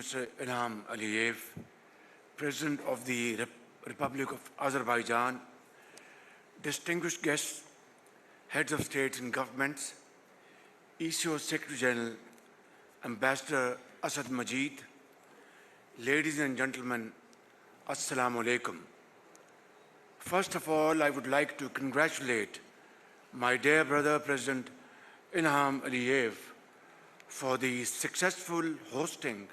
Mr. Ilham Aliyev, President of the Republic of Azerbaijan, distinguished guests, heads of states and governments, ECO Secretary General, Ambassador Asad Majid, ladies and gentlemen, Assalamu alaikum. First of all, I would like to congratulate my dear brother, President Ilham Aliyev, for the successful hosting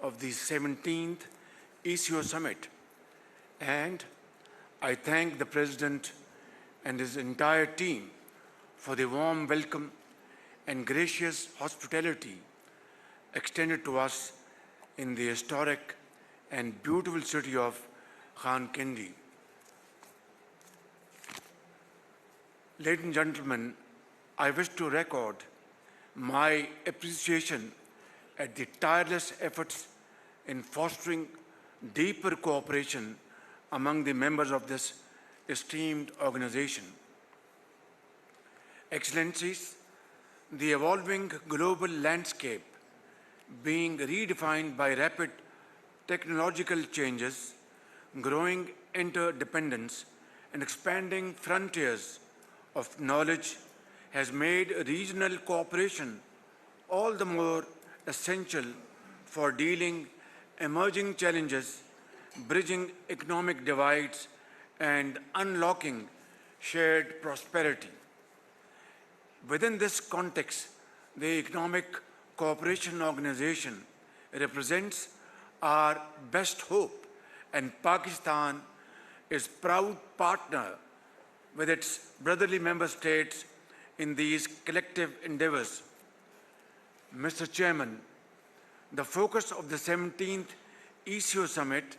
of the 17th ECO Summit. And I thank the President and his entire team for the warm welcome and gracious hospitality extended to us in the historic and beautiful city of Khankendi. Ladies and gentlemen, I wish to record my appreciation at the tireless efforts in fostering deeper cooperation among the members of this esteemed organization. Excellencies, the evolving global landscape being redefined by rapid technological changes, growing interdependence, and expanding frontiers of knowledge has made regional cooperation all the more essential for dealing emerging challenges, bridging economic divides, and unlocking shared prosperity. Within this context, the Economic Cooperation Organization represents our best hope, and Pakistan is proud partner with its brotherly member states in these collective endeavors. Mr. Chairman, the focus of the 17th ECO Summit,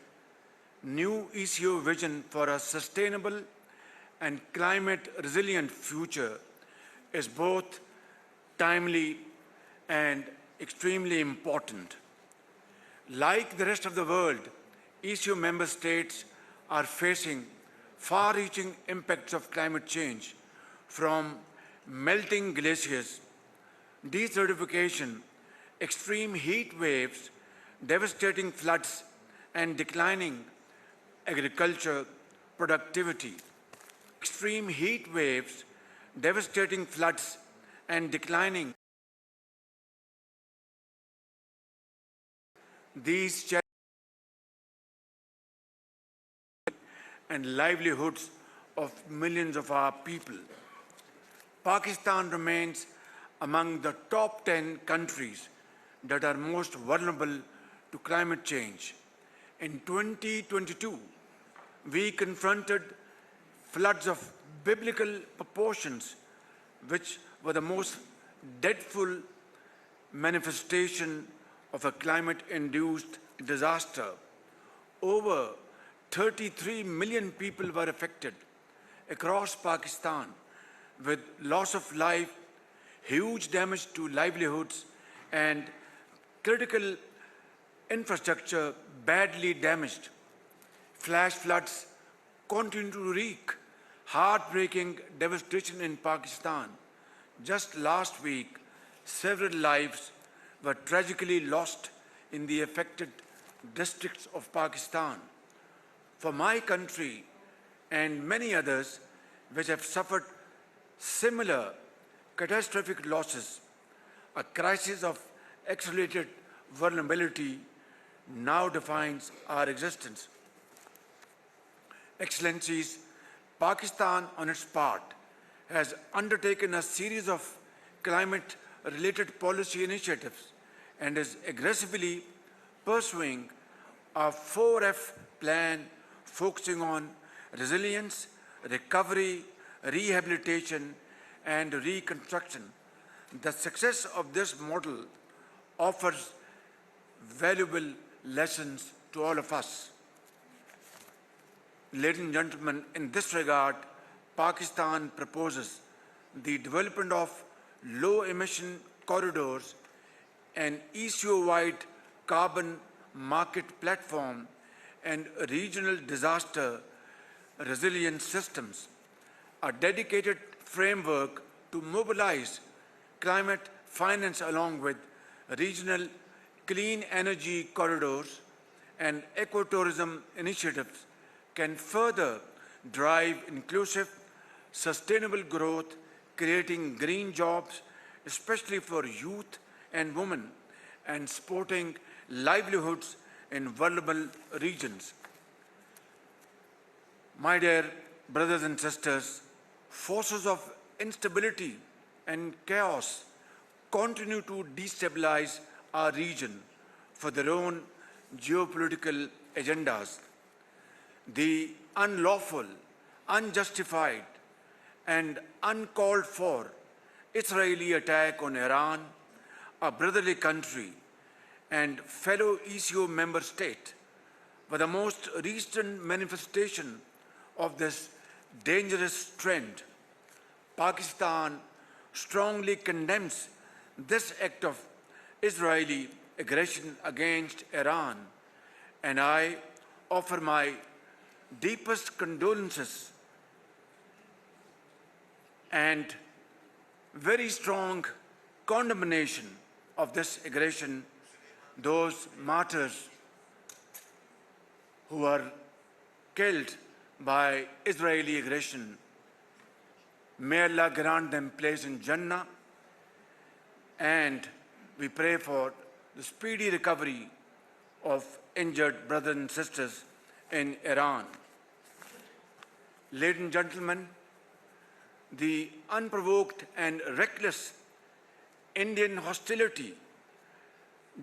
New ECO Vision for a Sustainable and Climate-Resilient Future, is both timely and extremely important. Like the rest of the world, ECO member states are facing far-reaching impacts of climate change, from melting glaciers, desertification, extreme heat waves, devastating floods, and declining agriculture productivity. Extreme heat waves, devastating floods, and declining. These challenges and livelihoods of millions of our people. Pakistan remains among the top 10 countries that are most vulnerable to climate change. In 2022, we confronted floods of biblical proportions, which were the most dreadful manifestation of a climate-induced disaster. Over 33 million people were affected across Pakistan, with loss of life, huge damage to livelihoods, and critical infrastructure badly damaged. Flash floods continue to wreak heartbreaking devastation in Pakistan. Just last week, several lives were tragically lost in the affected districts of Pakistan. For my country and many others which have suffered similar catastrophic losses, a crisis of accelerated vulnerability now defines our existence. Excellencies, Pakistan on its part has undertaken a series of climate-related policy initiatives and is aggressively pursuing a 4F plan focusing on resilience, recovery, rehabilitation, and reconstruction. The success of this model offers valuable lessons to all of us. Ladies and gentlemen, in this regard, Pakistan proposes the development of low-emission corridors, an ECO-wide carbon market platform, and regional disaster resilience systems, a dedicated framework to mobilize climate finance along with regional clean energy corridors, and ecotourism initiatives can further drive inclusive, sustainable growth, creating green jobs, especially for youth and women, and supporting livelihoods in vulnerable regions. My dear brothers and sisters, forces of instability and chaos continue to destabilize our region for their own geopolitical agendas. The unlawful, unjustified, and uncalled for Israeli attack on Iran, a brotherly country and fellow ECO member state, were the most recent manifestation of this dangerous trend. Pakistan strongly condemns this act of Israeli aggression against Iran, and I offer my deepest condolences and very strong condemnation of this aggression, those martyrs who are killed by Israeli aggression. May Allah grant them place in Jannah, and we pray for the speedy recovery of injured brothers and sisters in Iran. Ladies and gentlemen, the unprovoked and reckless Indian hostility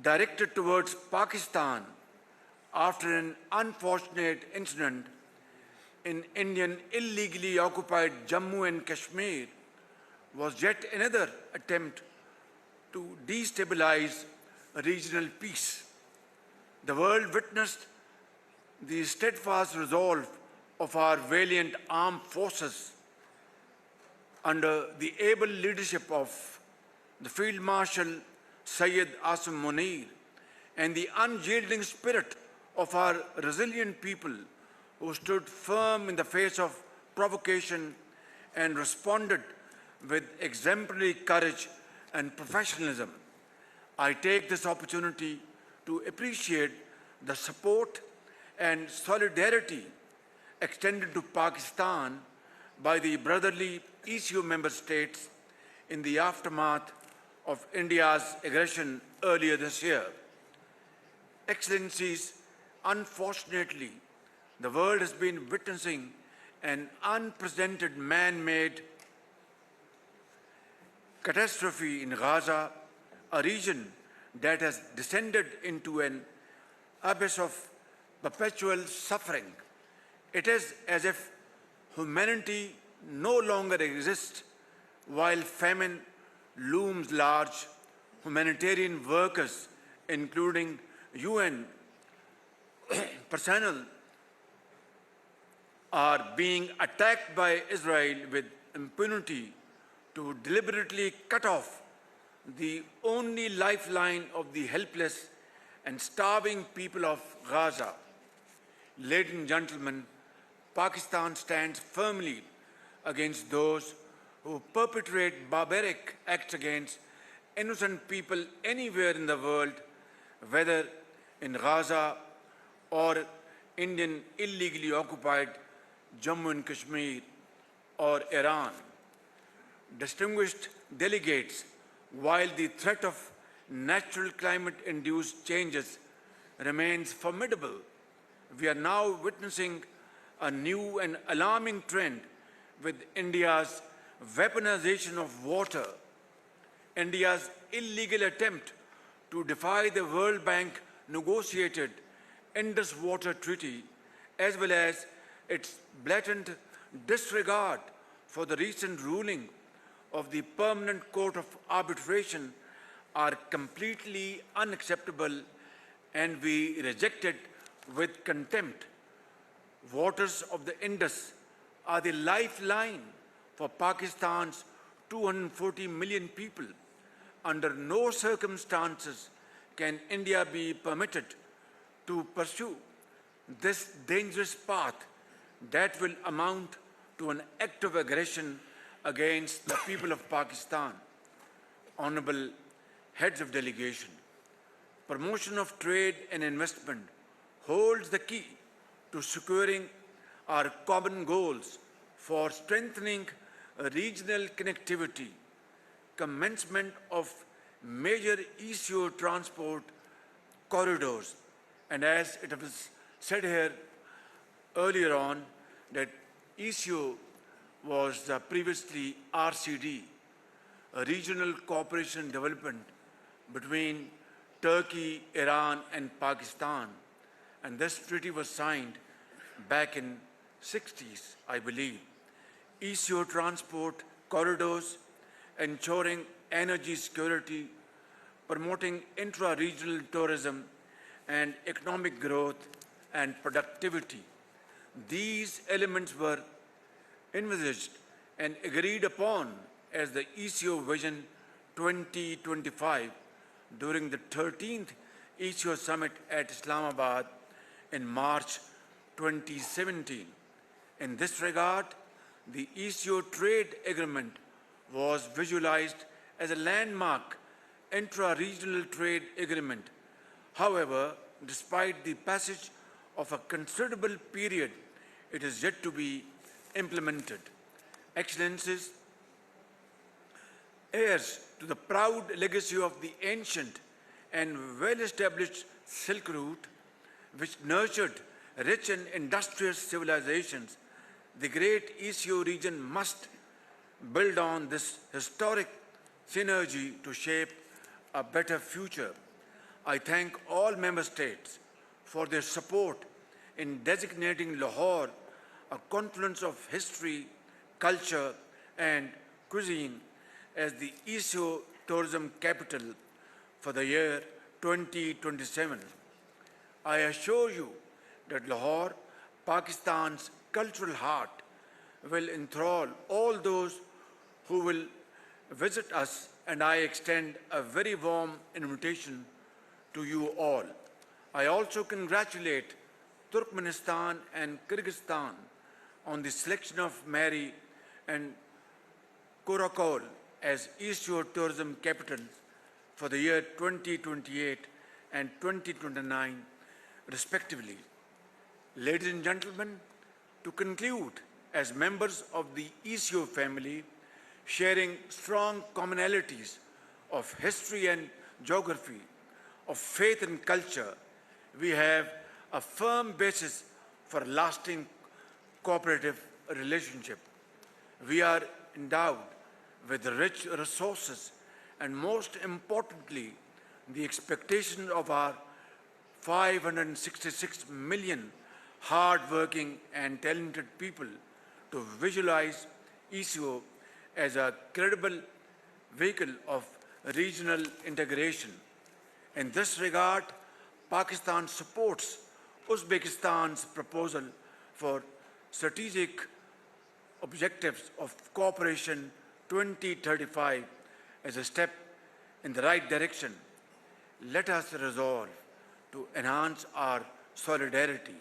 directed towards Pakistan after an unfortunate incident in Indian illegally occupied Jammu and Kashmir was yet another attempt to destabilize regional peace. The world witnessed the steadfast resolve of our valiant armed forces under the able leadership of the Field Marshal Syed Asim Munir and the unyielding spirit of our resilient people who stood firm in the face of provocation and responded with exemplary courage and professionalism. I take this opportunity to appreciate the support and solidarity extended to Pakistan by the brotherly ECU member states in the aftermath of India's aggression earlier this year. Excellencies, unfortunately, the world has been witnessing an unprecedented man-made catastrophe in Gaza, a region that has descended into an abyss of perpetual suffering. It is as if humanity no longer exists while famine looms large. Humanitarian workers, including UN personnel, are being attacked by Israel with impunity to deliberately cut off the only lifeline of the helpless and starving people of Gaza. Ladies and gentlemen, Pakistan stands firmly against those who perpetrate barbaric acts against innocent people anywhere in the world, whether in Gaza or Indian illegally occupied Jammu and Kashmir or Iran. Distinguished delegates, while the threat of natural climate-induced changes remains formidable, we are now witnessing a new and alarming trend with India's weaponization of water. India's illegal attempt to defy the World Bank negotiated Indus Water Treaty, as well as its blatant disregard for the recent ruling of the Permanent Court of Arbitration, are completely unacceptable and we reject it with contempt. Waters of the Indus are the lifeline for Pakistan's 240 million people. Under no circumstances can India be permitted to pursue this dangerous path that will amount to an act of aggression against the people of Pakistan. Honorable heads of delegation, promotion of trade and investment holds the key to securing our common goals for strengthening regional connectivity, commencement of major ECO transport corridors, and as it was said here earlier on, that ECO was previously RCD, a regional cooperation development between Turkey, Iran, and Pakistan. And this treaty was signed back in 60s, I believe. ECO transport corridors, ensuring energy security, promoting intra-regional tourism and economic growth and productivity. These elements were envisaged and agreed upon as the ECO Vision 2025 during the 13th ECO Summit at Islamabad in March 2017. In this regard, the ECO Trade Agreement was visualized as a landmark intra-regional trade agreement. However, despite the passage of a considerable period, it is yet to be implemented. Excellencies, heirs to the proud legacy of the ancient and well-established Silk Route, which nurtured rich and industrious civilizations, the great ECO region must build on this historic synergy to shape a better future. I thank all member states for their support in designating Lahore a confluence of history, culture, and cuisine as the ECO tourism capital for the year 2027. I assure you that Lahore, Pakistan's cultural heart, will enthrall all those who will visit us, and I extend a very warm invitation to you all. I also congratulate Turkmenistan and Kyrgyzstan on the selection of Mary and Korakol as ECO tourism capitals for the year 2028 and 2029, respectively. Ladies and gentlemen, to conclude, as members of the ECO family, sharing strong commonalities of history and geography, of faith and culture, we have a firm basis for a lasting cooperative relationship. We are endowed with rich resources and, most importantly, the expectation of our 566 million hard-working and talented people to visualize ECO as a credible vehicle of regional integration. In this regard, Pakistan supports Uzbekistan's proposal for strategic objectives of cooperation 2035 as a step in the right direction. Let us resolve to enhance our solidarity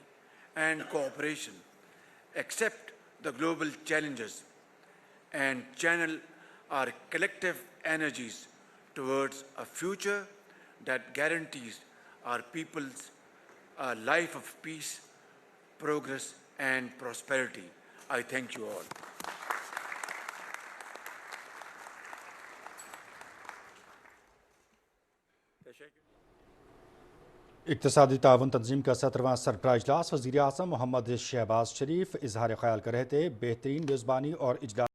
and cooperation, accept the global challenges, and channel our collective energies towards a future that guarantees our people's a life of peace, progress, and prosperity. I thank you all. इक़्तिसादी ताउन तंजीम का 17वां सरबराह इजलास वज़ीर आज़म मोहम्मद शहबाज शरीफ इजहार ख्याल कर रहे थे। बेहतरीन मेज़बानी और इजलास